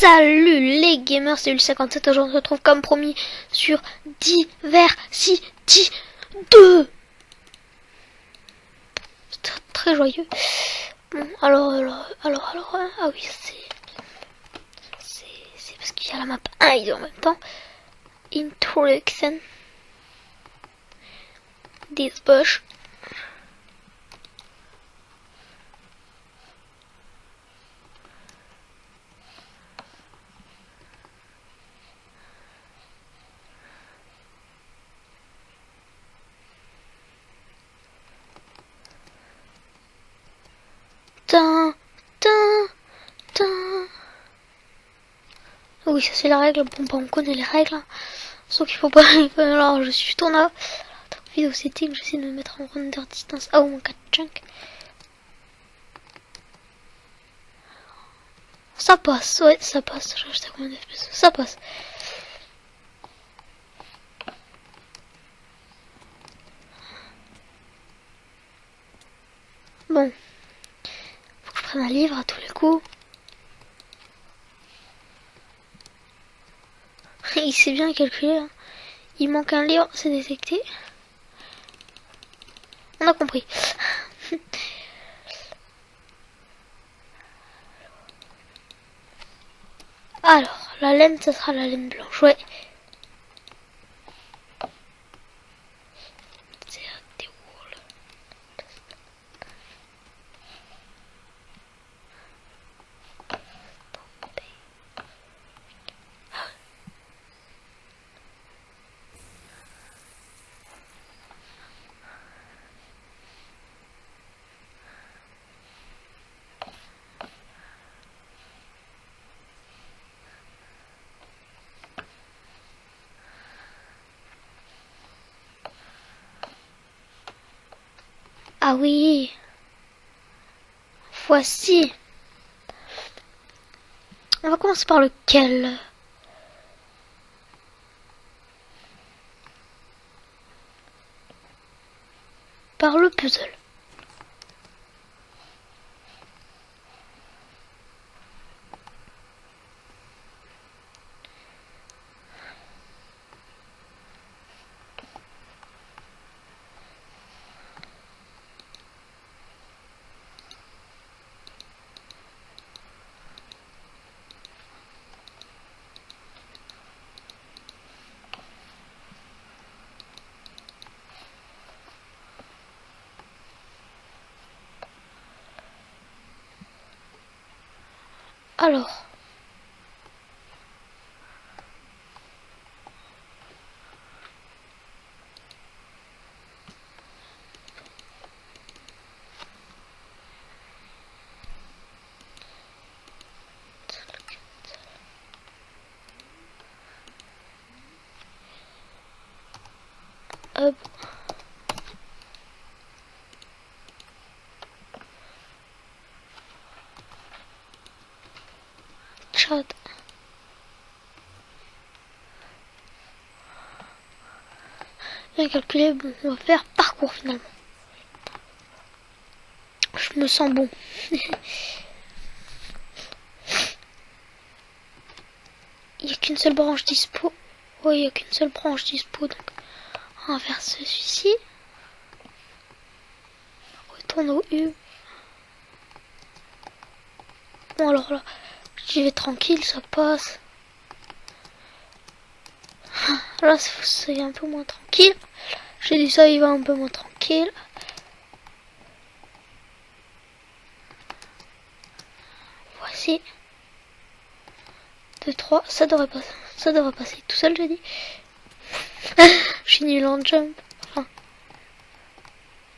Salut les gamers, c'est Ul57, aujourd'hui on se retrouve comme promis sur Diversity 2. C'est très joyeux. Bon, alors, ah oui, c'est parce qu'il y a la map 1 et 2 en même temps. Introduction. This bush. Tin, tin, tin. Oui, ça c'est la règle. Bon, bah, on connaît les règles. Hein. Sauf qu'il faut pas. Alors, je suis tournable. Vidéo setting, j'essaie de me mettre en render distance. Ah, mon 4 chunk. Ça passe, ouais, ça passe. Je sais combien de FPS. Ça passe. Bon. Faut que je prenne un livre à tous les coups. Il sait bien calculer. Hein. Il manque un livre, c'est détecté. On a compris. Alors, la laine, ça sera la laine blanche, ouais. C'est des wools. Ah oui. Voici. On va commencer par lequel? Par le puzzle. Alors. Hop. Chat. Bien calculé, bon, on va faire parcours finalement. Je me sens bon. Il n'y a qu'une seule branche dispo. Oui, il n'y a qu'une seule branche dispo. Donc, on va faire celui-ci. Retourne au U. Bon, alors là, j'y vais tranquille, ça passe. Là, c'est un peu moins tranquille. J'ai dit ça, il va un peu moins tranquille. Voici. 2, 3, ça devrait passer tout seul, j'ai dit. Je suis nul en jump. Enfin,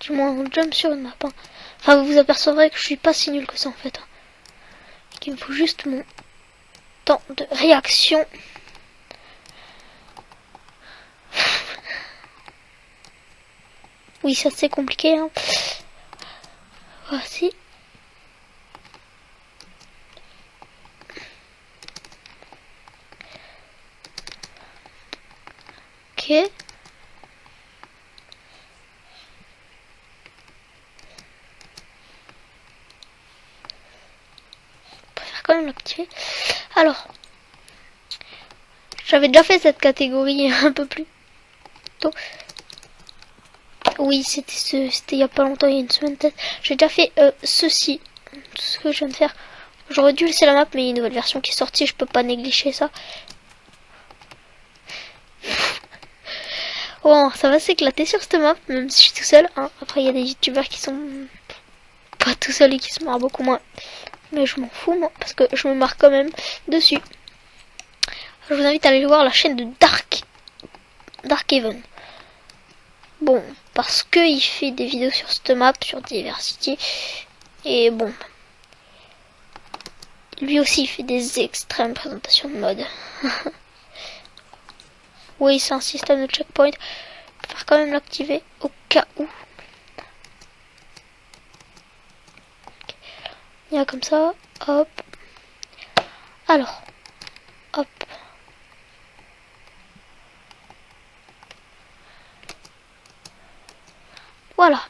du moins en jump sur une map. Hein. Enfin, vous vous apercevrez que je suis pas si nul que ça en fait. Hein. Et qu'il me faut juste mon temps de réaction. Oui, ça c'est compliqué. Hein. Voici. Ok. On peut faire quand même l'activer. Alors, J'avais déjà fait cette catégorie un peu plus tôt. Oui, c'était il y a pas longtemps, il y a une semaine peut-être. J'ai déjà fait ceci, tout ce que je viens de faire. J'aurais dû laisser la map, mais il y a une nouvelle version qui est sortie, je peux pas négliger ça. Bon, ça va s'éclater sur cette map, même si je suis tout seul. Hein. Après, il y a des youtubeurs qui sont pas tout seuls et qui se marrent beaucoup moins. Mais je m'en fous, moi, parce que je me marre quand même dessus. Je vous invite à aller voir la chaîne de Darkhaven. Bon, parce que il fait des vidéos sur cette map, sur Diversity. Et bon, lui aussi il fait des extrêmes présentations de mode. Oui, c'est un système de checkpoint. Je vais quand même l'activer au cas où. Il y a comme ça, hop. Alors, hop. Voilà.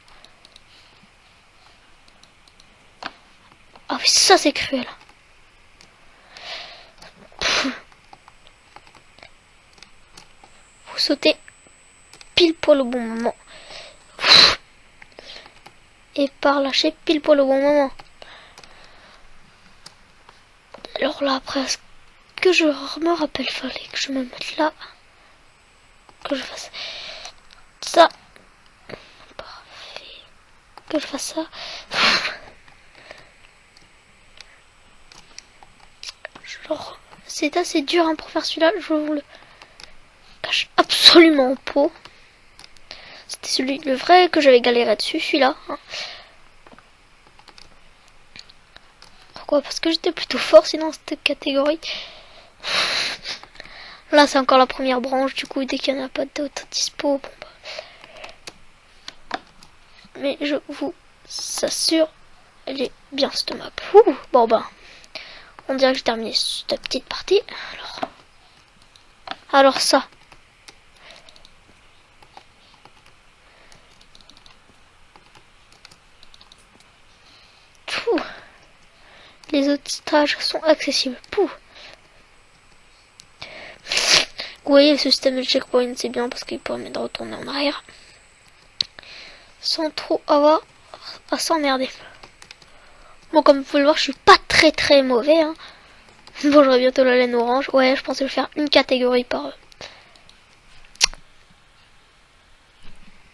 Ah oui, ça c'est cruel. Vous sautez pile poil au bon moment. Et par lâcher pile poil au bon moment. Alors là, après, ce que je me rappelle, fallait que je me mette là. Que je fasse ça. Parfait. Que je fasse ça. Genre, c'est assez dur hein, pour faire celui-là. Je vous le cache absolument pas. C'était le vrai que j'avais galéré dessus, celui-là. Hein. Pourquoi? Parce que j'étais plutôt fort sinon cette catégorie. Là c'est encore la première branche, du coup dès qu'il n'y en a pas d'autres dispo, bon bah. Mais je vous assure, elle est bien cette map. Ouh, bon bah, on dirait que j'ai terminé cette petite partie. Alors ça. Pouh. Les autres stages sont accessibles. Pouh. Vous voyez, ce système de checkpoint, c'est bien parce qu'il permet de retourner en arrière. Sans trop avoir à s'emmerder. Bon, comme vous pouvez le voir, je suis pas très mauvais. Hein. Bon, j'aurai bientôt la laine orange. Ouais, je pensais faire une catégorie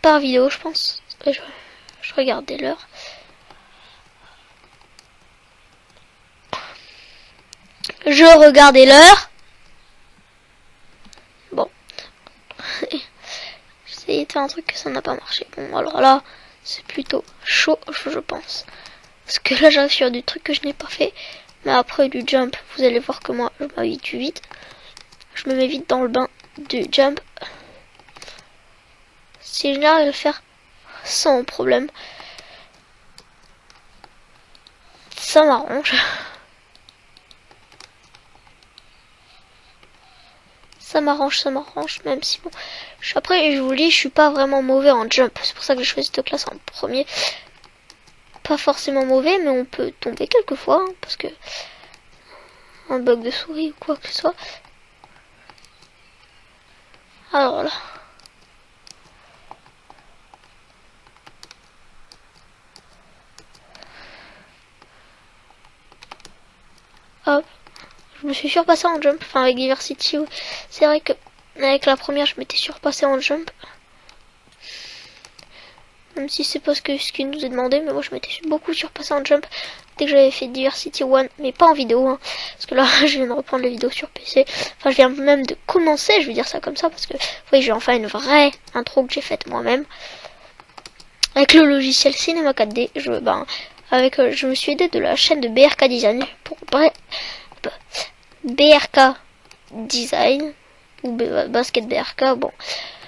par vidéo, je pense. Et je regardais l'heure. Je regardais l'heure. Bon. J'essayais de faire un truc que ça n'a pas marché. Bon, alors là, c'est plutôt chaud, je pense. Parce que là, j'arrive sur du truc que je n'ai pas fait. Mais après du jump, vous allez voir que moi, je m'habitue vite. Je me mets vite dans le bain du jump. Si j'arrive à le faire sans problème, ça m'arrange. Ça m'arrange, même si bon. Après, je vous dis, je suis pas vraiment mauvais en jump. C'est pour ça que j'ai choisi cette classe en premier. Pas forcément mauvais, mais on peut tomber quelquefois, hein, parce que un bug de souris ou quoi que ce soit. Alors là. Hop. Je me suis surpassé en jump, enfin avec Diversity. C'est vrai que avec la première, je m'étais surpassé en jump. Même si c'est pas ce qu'il nous est demandé, mais moi je m'étais beaucoup surpassé en jump dès que j'avais fait Diversity 1, mais pas en vidéo, hein, parce que là je viens de reprendre les vidéos sur PC. Enfin, je viens même de commencer, je vais dire ça comme ça, parce que oui, j'ai enfin une vraie intro que j'ai faite moi-même avec le logiciel Cinema 4D. Je me suis aidé de la chaîne de BRK Design pour BRK Design ou Basket BRK. Bon,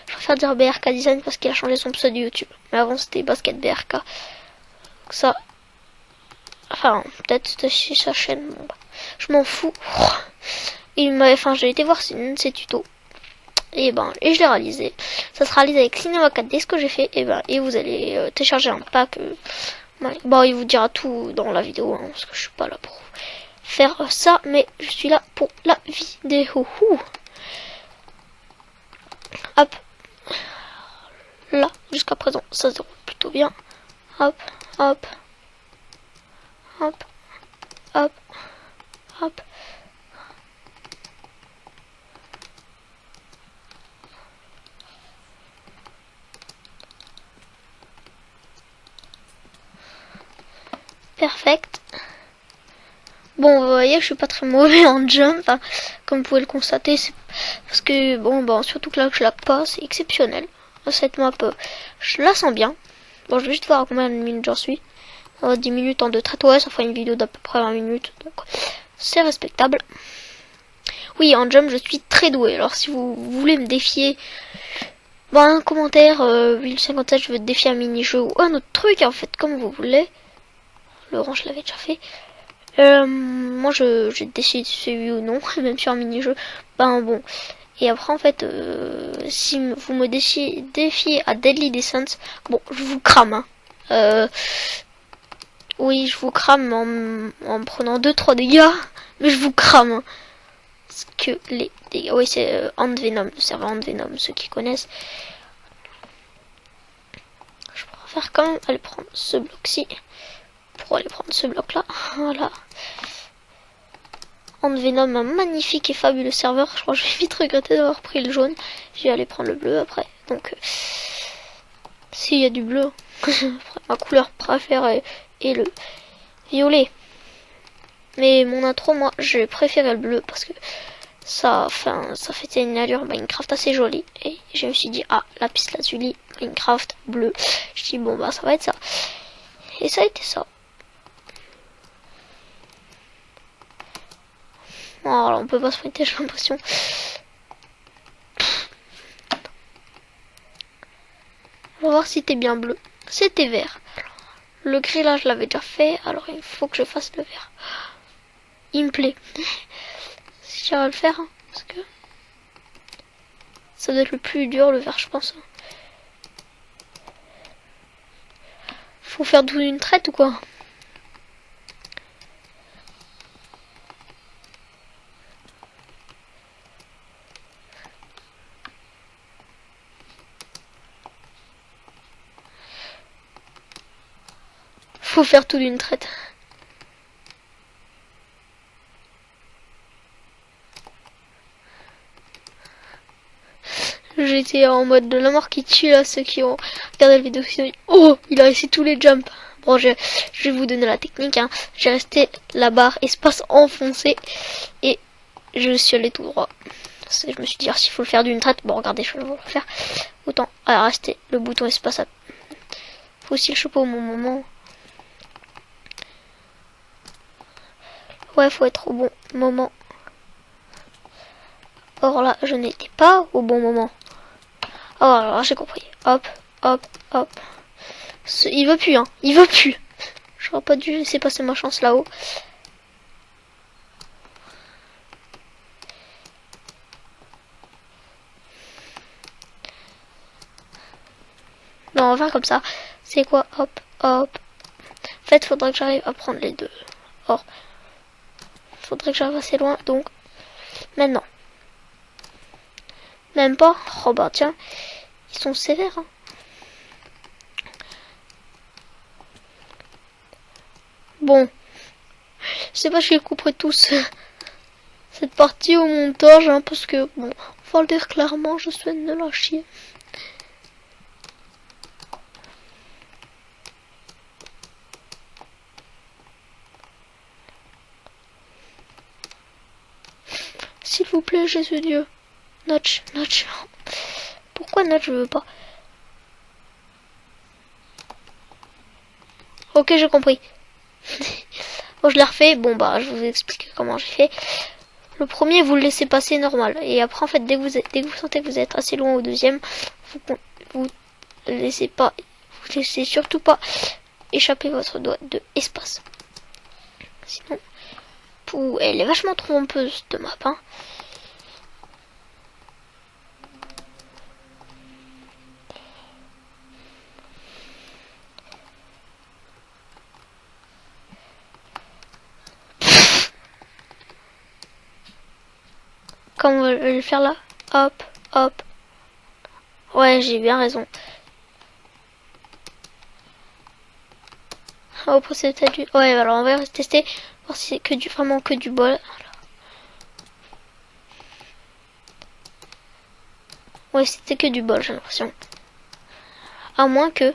je préfère dire BRK Design parce qu'il a changé son pseudo YouTube. Mais avant c'était Basket BRK. Donc ça, enfin peut-être c'était sa chaîne. Bon, bah, je m'en fous. J'ai été voir ses tutos. Et je l'ai réalisé. Ça sera réalisé avec Cinema 4D ce que j'ai fait. Et vous allez télécharger un pack. Il vous dira tout dans la vidéo, hein, parce que je suis pas là pour faire ça, mais je suis là pour la vidéo. Hop. Là, jusqu'à présent, ça se déroule plutôt bien. Hop, hop. Hop, hop, hop. Perfect. Bon, vous voyez, je suis pas très mauvais en jump, hein, comme vous pouvez le constater, c'est parce que bon, surtout que là que je lag pas, c'est exceptionnel. Cette map, je la sens bien. Bon, je vais juste voir à combien de minutes j'en suis. 10 minutes en 2 traites, ouais, ça fera une vidéo d'à peu près 20 minutes, donc c'est respectable. Oui, en jump, je suis très doué. Alors, si vous voulez me défier, un commentaire, 1057, je veux te défier un mini-jeu ou un autre truc, en fait, comme vous voulez. Laurent, je l'avais déjà fait. Moi, je décide si c'est oui ou non, même sur un mini-jeu. Bon. Et après, en fait, si vous me défiez à Deadly Descent, bon, je vous crame. Hein. Oui, je vous crame en prenant 2-3 dégâts, mais je vous crame. Hein. Parce que les dégâts... Oui, c'est Ant Venom, le serveur Ant Venom, ceux qui connaissent. Je préfère quand même aller prendre ce bloc-ci. Pour aller prendre ce bloc-là. Voilà. Ant Venom, un magnifique et fabuleux serveur. Je crois que je vais vite regretter d'avoir pris le jaune. Je vais aller prendre le bleu après. Donc, s'il y a du bleu, ma couleur préférée est le violet. Mais mon intro, moi, j'ai préféré le bleu parce que ça fait une allure Minecraft assez jolie. Et je me suis dit, ah, lapis lazuli, Minecraft, bleu. Je dis, bon, ça va être ça. Et ça a été ça. Alors, on peut pas se pointer, j'ai l'impression. On va voir si t'es bien bleu. C'était vert. Le gris là, je l'avais déjà fait. Alors, il faut que je fasse le vert. Il me plaît. Si j'arrive à le faire, hein, parce que ça doit être le plus dur, le vert, je pense. Faut faire d'où une traite ou quoi? Faut faire tout d'une traite. J'étais en mode de la mort qui tue là, ceux qui ont regardé la vidéo. Oh, il a réussi tous les jumps. Bon, je vais vous donner la technique. Hein. J'ai resté la barre espace enfoncée et je suis allé tout droit. Je me suis dit, s'il faut le faire d'une traite, bon, regardez, je vais le faire. Autant rester le bouton espace. Faut aussi le choper au bon moment. Ouais, faut être au bon moment. Or là, je n'étais pas au bon moment. Oh, alors j'ai compris. Hop, hop, hop. Il veut plus, hein. Il veut plus. J'aurais pas dû laisser passer ma chance là-haut. Non, on va faire comme ça. C'est quoi? Hop, hop. En fait, faudrait que j'arrive à prendre les deux. Or, faudrait que j'arrive assez loin. Donc, maintenant. Même pas. Oh bah tiens, ils sont sévères. Hein. Bon, je sais pas si je couperai tous cette partie au montage, hein, parce que bon, faut le dire clairement, je souhaite de la chier. S'il vous plaît, Jésus Dieu. Notch, Notch. Pourquoi Notch je veux pas? Ok, j'ai compris. Bon, je l'ai refait. Bon, je vous explique comment j'ai fait. Le premier, vous le laissez passer normal. Et après, en fait, dès que vous sentez que vous êtes assez loin au deuxième, vous laissez surtout pas échapper votre doigt de espace. Sinon, elle est vachement trompeuse de map, hein. Comme on va le faire là, hop, hop, Ouais, j'ai bien raison. Au procédé du... Ouais, alors on va tester, voir si c'est que du, vraiment que du bol. Ouais, c'était que du bol, j'ai l'impression. À moins que...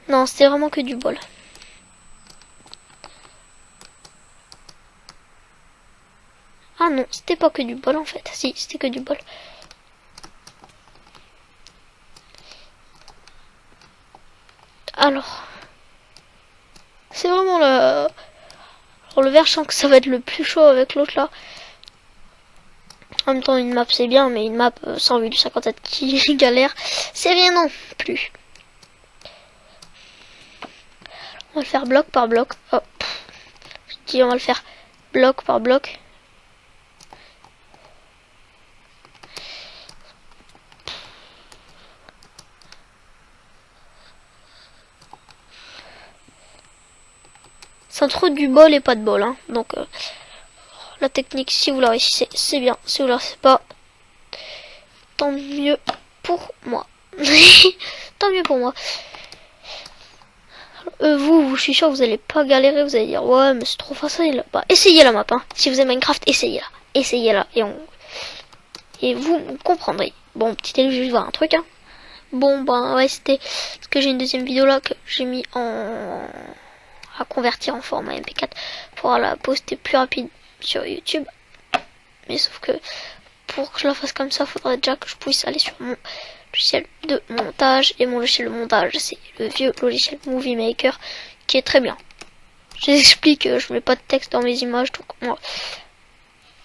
Non, c'était vraiment que du bol. Ah non, c'était pas que du bol en fait. Si, c'était que du bol. Alors... C'est vraiment le... Alors le vert, je sens que ça va être le plus chaud avec l'autre là. En même temps, une map c'est bien, mais une map sans vue du 57 qui galère, c'est rien non plus. On va le faire bloc par bloc. Oh, je dis on va le faire bloc par bloc. C'est trop du bol et pas de bol, hein. Donc la technique, si vous la réussissez, c'est bien. Si vous la réussissez pas, tant mieux pour moi. Tant mieux pour moi. Vous, je suis sûr que vous allez pas galérer, vous allez dire ouais mais c'est trop facile. Bah essayez la map, hein. Si vous aimez Minecraft, essayez-la. Essayez-la et vous comprendrez. Bon, petit élu, je vais voir un truc, hein. Bon ben ouais, c'était parce que j'ai une deuxième vidéo là que j'ai mis à convertir en format MP4 pour la poster plus rapide sur YouTube. Mais sauf que pour que je la fasse comme ça, faudrait déjà que je puisse aller sur mon logiciel de montage. Et mon logiciel de montage, c'est le vieux logiciel Movie Maker qui est très bien. Je vous explique, je mets pas de texte dans mes images, donc moi,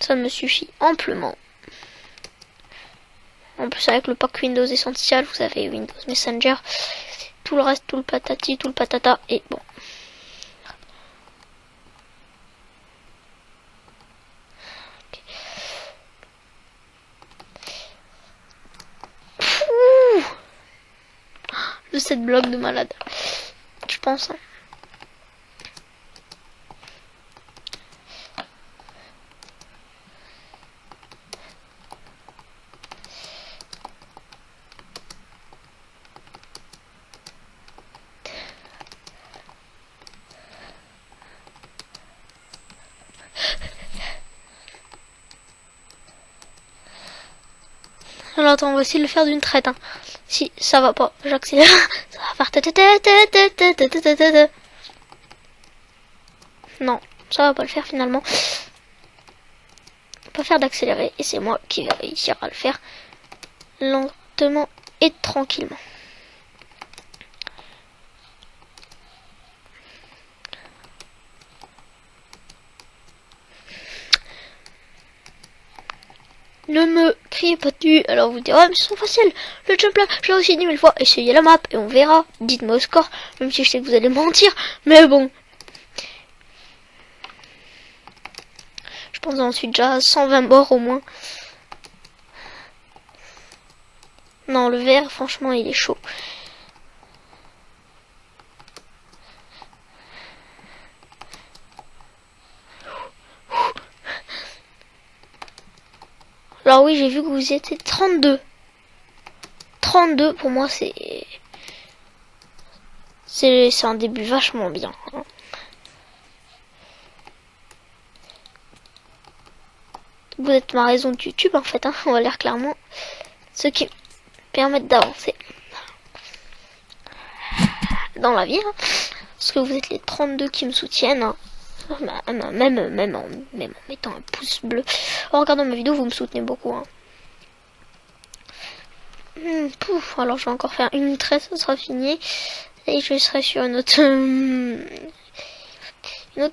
ça me suffit amplement. En plus, avec le pack Windows Essential, vous avez Windows Messenger, tout le reste, tout le patati, tout le patata, et bon. Le 7 blocs de malade, je pense. Hein. Alors attends, on va essayer de le faire d'une traite. Hein. Si ça va pas, j'accélère. Ça va faire... Non, ça va pas le faire finalement. On peut faire d'accélérer et c'est moi qui vais réussir à le faire lentement et tranquillement. Ne me criez pas dessus, alors vous direz, ouais, mais c'est trop facile, le jump là, j'ai réussi 10 000 fois, essayez la map et on verra, dites-moi au score, même si je sais que vous allez mentir, mais bon. Je pense ensuite déjà à 120 morts au moins. Non, le vert, franchement, il est chaud. Alors oui, j'ai vu que vous étiez 32. 32, pour moi, c'est un début vachement bien. Hein. Vous êtes ma raison de YouTube, en fait. Hein. On va lire clairement ce qui me permet d'avancer dans la vie. Hein. Parce que vous êtes les 32 qui me soutiennent. Hein. Même en mettant un pouce bleu. En regardant ma vidéo, vous me soutenez beaucoup. Hein. Pouf, alors je vais encore faire une traite, ça sera fini. Et je serai sur une autre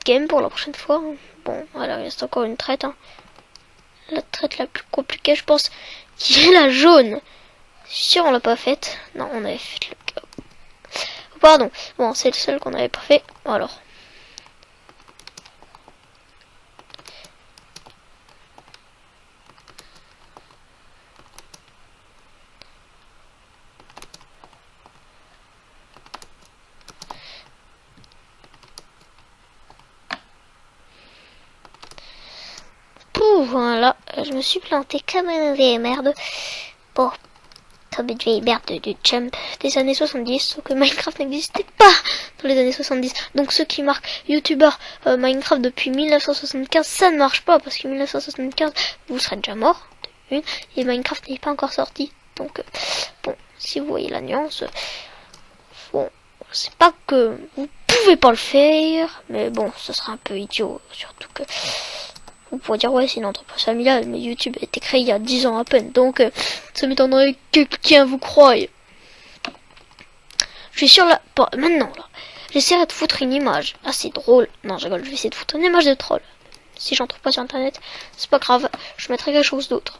game pour la prochaine fois. Hein. Bon, voilà, il reste encore une traite. Hein. La traite la plus compliquée, je pense, qui est la jaune. Si on l'a pas faite. Non, on avait fait le... Pardon. Bon, c'est le seul qu'on n'avait pas fait. Alors. Voilà, je me suis planté comme une vieille merde. Bon, Toby Jaybird du Jump des années 70, sauf que Minecraft n'existait pas dans les années 70. Donc ceux qui marquent YouTuber Minecraft depuis 1975, ça ne marche pas, parce que 1975, vous serez déjà mort, et Minecraft n'est pas encore sorti. Donc, bon, si vous voyez la nuance, bon, c'est pas que vous pouvez pas le faire, mais bon, ce sera un peu idiot, surtout que vous pourrez dire, ouais, c'est une entreprise familiale, mais YouTube a été créé il y a 10 ans à peine, donc ça m'étonnerait que quelqu'un vous croie. Je suis sur la... Bon, maintenant, là, j'essaierai de foutre une image assez drôle. Non, je rigole, je vais essayer de foutre une image de troll. Si j'en trouve pas sur internet, c'est pas grave, je mettrai quelque chose d'autre.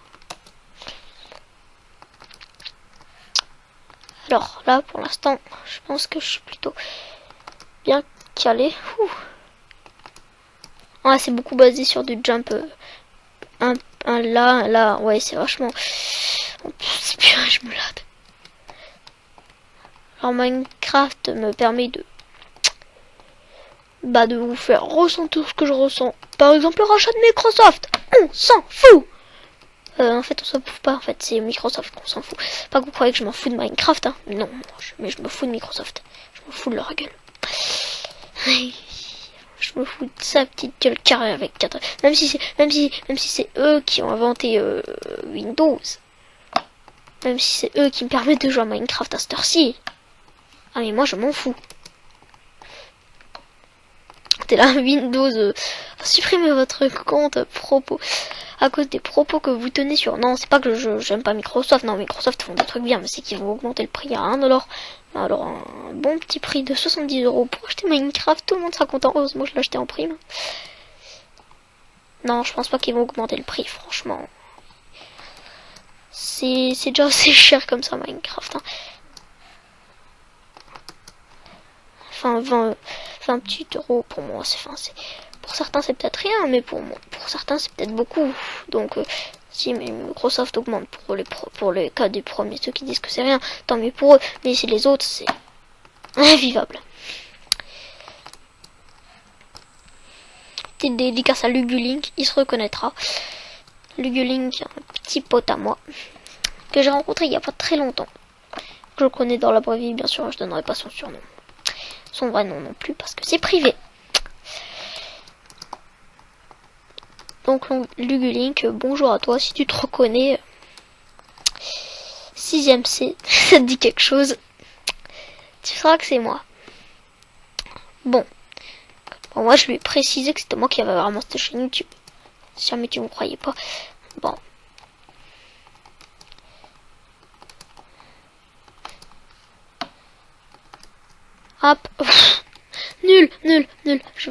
Alors, là, pour l'instant, je pense que je suis plutôt bien calé. Ouais, c'est beaucoup basé sur du jump. Un là, ouais, c'est vachement... Oh, putain, je me lade. Alors, Minecraft me permet de vous faire ressentir ce que je ressens. Par exemple, le rachat de Microsoft. On s'en fout. En fait, on s'en fout pas. En fait, c'est Microsoft qu'on s'en fout. Pas que vous croyez que je m'en fous de Minecraft, hein. Non, mais je me fous de Microsoft. Je me fous de leur gueule. Je me fous de sa petite gueule carrée avec 4. Même si c'est eux qui ont inventé Windows. Même si c'est eux qui me permettent de jouer à Minecraft à cette heure-ci. Ah mais moi je m'en fous. T'es là, Windows, supprimez votre compte à cause des propos que vous tenez sur... Non, c'est pas que j'aime pas Microsoft. Non, Microsoft font des trucs bien, mais c'est qu'ils vont augmenter le prix à 1$. Alors un bon petit prix de 70€ pour acheter Minecraft, tout le monde sera content. Heureusement, je l'ai acheté en prime. Non, je pense pas qu'ils vont augmenter le prix, franchement. C'est déjà assez cher comme ça, Minecraft. Hein. Enfin, 20 petits euros pour moi, pour certains c'est peut-être rien, mais pour certains c'est peut-être beaucoup. Donc si Microsoft augmente pour les cas des premiers, ceux qui disent que c'est rien, tant mieux pour eux. Mais si les autres, c'est invivable. Petite dédicace à Lugulink, il se reconnaîtra. Lugulink, un petit pote à moi que j'ai rencontré il y a pas très longtemps. Je le connais dans la vraie vie, bien sûr, je donnerai pas son surnom. Son vrai nom non plus, parce que c'est privé. Donc, Lugulink, bonjour à toi, si tu te reconnais. 6ème C, ça te dit quelque chose. Tu sauras que c'est moi. Bon, moi je lui ai précisé que c'était moi qui avais vraiment cette chaîne YouTube. Si jamais tu ne me croyais pas. Bon. Hop. Nul.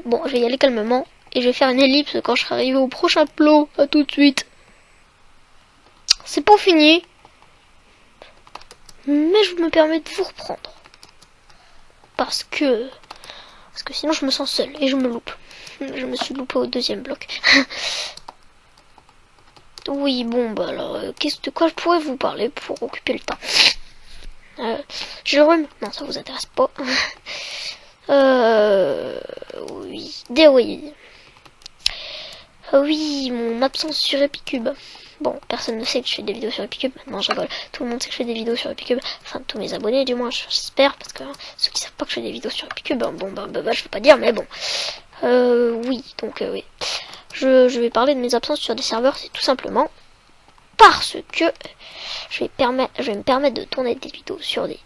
Bon, je vais y aller calmement. Et je vais faire une ellipse quand je serai arrivé au prochain plot. À tout de suite. C'est pas fini. Mais je me permets de vous reprendre. Parce que sinon je me sens seule et je me loupe. Je me suis loupé au 2e bloc. Oui, bon, bah alors, de quoi je pourrais vous parler pour occuper le temps? Je rhume. Non, ça vous intéresse pas. Oui. Oui, mon absence sur Epicube. Bon, personne ne sait que je fais des vidéos sur Epicube. Maintenant, je rigole. Tout le monde sait que je fais des vidéos sur Epicube. Enfin, tous mes abonnés, du moins, j'espère. Parce que ceux qui savent pas que je fais des vidéos sur Epicube, bon, je vais pas dire, mais bon. Oui, donc, oui. Je vais parler de mes absences sur des serveurs, c'est tout simplement parce que je vais me permettre de tourner des vidéos sur des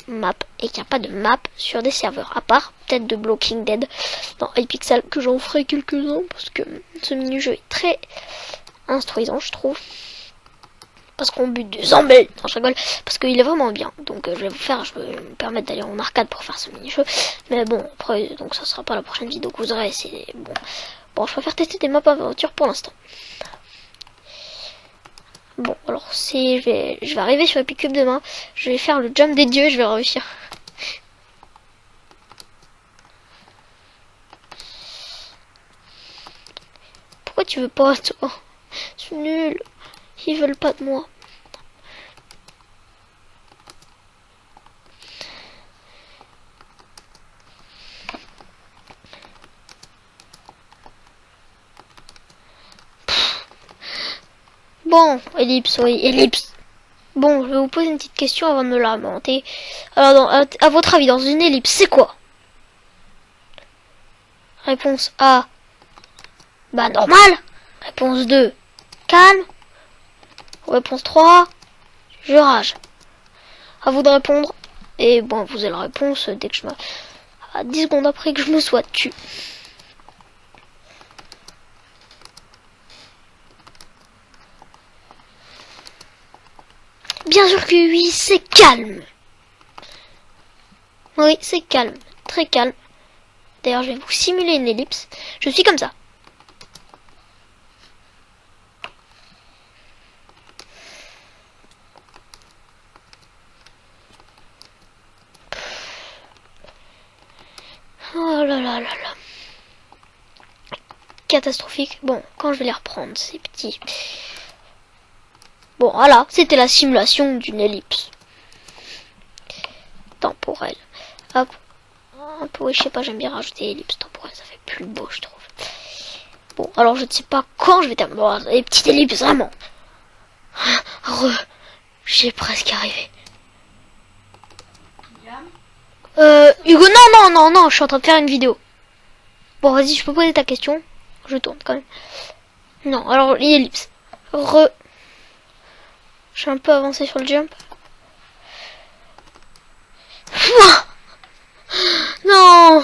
maps et qu'il n'y a pas de map sur des serveurs, à part peut-être de Blocking Dead dans Hypixel, que j'en ferai quelques-uns parce que ce mini-jeu est très instruisant, je trouve. Parce qu'on bute des zombies. Non, je rigole, parce qu'il est vraiment bien. Donc je vais me permettre d'aller en arcade pour faire ce mini-jeu. Mais bon, après, donc ça sera pas la prochaine vidéo que vous aurez, c'est bon. Bon, je préfère tester des maps aventure pour l'instant. Bon, alors je vais arriver sur Epicube demain. Je vais faire le jump des dieux, je vais réussir. Pourquoi tu veux pas, toi? C'est nul. Ils veulent pas de moi. Bon, ellipse, oui, ellipse. Bon, je vais vous poser une petite question avant de me lamenter. Alors, à votre avis, dans une ellipse, c'est quoi? Réponse A. Bah, normal. Réponse 2. Calme. Réponse 3. Je rage. À vous de répondre. Et bon, vous avez la réponse dès que je me... À 10 secondes après que je me sois tué. Bien sûr que oui, c'est calme. Oui, c'est calme. Très calme. D'ailleurs, je vais vous simuler une ellipse. Je suis comme ça. Oh là là là là. Catastrophique. Bon, quand je vais les reprendre, ces petits... Bon, voilà, c'était la simulation d'une ellipse temporelle. Hop. Un peu, oui, je sais pas, j'aime bien rajouter ellipse temporelle, ça fait plus beau, je trouve. Bon, alors je ne sais pas quand je vais terminer. Bon, les petites ellipses, vraiment. J'ai presque arrivé. Hugo, non, je suis en train de faire une vidéo. Bon, vas-y, je peux poser ta question. Je tourne quand même. Non, alors, l'ellipse. Je suis un peu avancé sur le jump. Non.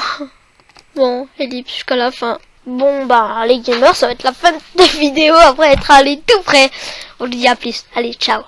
Bon, ellipse jusqu'à la fin. Bon, bah, les gamers, ça va être la fin de la vidéo après être allé tout près. On vous dit à plus. Allez, ciao.